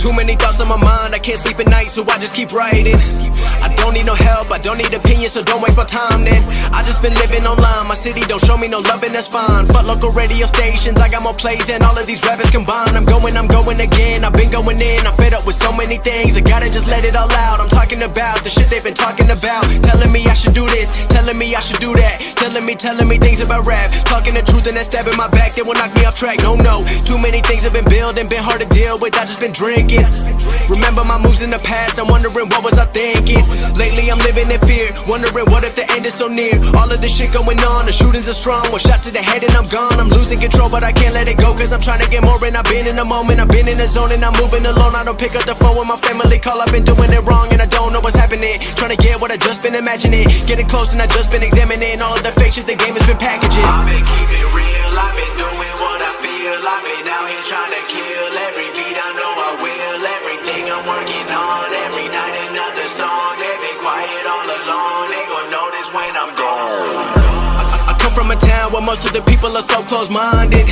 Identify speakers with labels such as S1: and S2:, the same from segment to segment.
S1: Too many thoughts on my mind, I can't sleep at night, so I just keep writing. I don't need no help, I don't need opinions, so don't waste my time then. I just been living online, my city don't show me no love and that's fine. Fuck local radio stations, I got more plays than all of these rappers combined. I'm going again, I've been going in, I'm fed up with so many things, I gotta just let it all out. I'm talking about the shit they've been talking about, telling me I should do this, telling me I should do that, telling me things about rap, talking the truth and that stab in my back that will knock me off track. No, too many things have been building, been hard to deal with, I just been drinking. Remember my moves in the past, I'm wondering what was I thinking. Lately I'm living in fear, wondering what if the end is so near. All of this shit going on, the shootings are strong, one shot to the head and I'm gone. I'm losing control but I can't let it go, cause I'm trying to get more. And I've been in the moment, I've been in the zone, and I'm moving alone. I don't pick up the phone when my family call, I've been doing it wrong and I don't know what's happening. Trying to get what I just been imagining, getting close and I just been examining all of the fake shit the game has been packaging.
S2: I've been keeping real, I've been doing what I feel. I've been out here trying to kill every beat, I know I will. Everything I'm working on, every night another song. They've been quiet all along, they gon' notice when I'm gone.
S1: I come from a town where most of the people are so close-minded.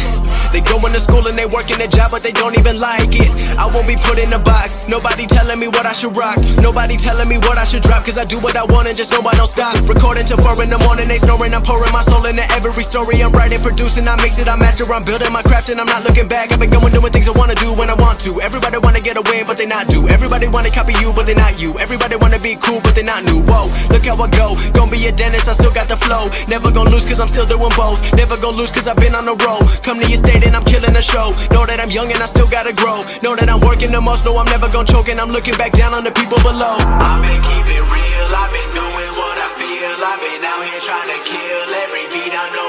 S1: They going to school and they working a job but they don't even like it. I won't be put in a box, nobody telling me what I should rock, nobody telling me what I should drop, cause I do what I want and just know I don't stop. Recording till 4 in the morning, they snoring, I'm pouring my soul into every story. I'm writing, producing, I mix it, I master, I'm building my craft and I'm not looking back. I've been going doing things I wanna do when I want to. Everybody wanna get away but they not do. Everybody wanna copy you but they not you. Everybody wanna be cool but they not new. Whoa, look how I go, gonna be a dentist, I still got the flow. Never gonna lose cause I'm still doing both. Never gonna lose cause I've been on the road. Come to your state and I'm killing the show. Know that I'm young and I still gotta grow. Know that I'm working the most, know I'm never gonna choke, and I'm looking back down on the people below.
S2: I've been keeping real, I've been doing what I feel. I've been out here trying to kill every beat, I know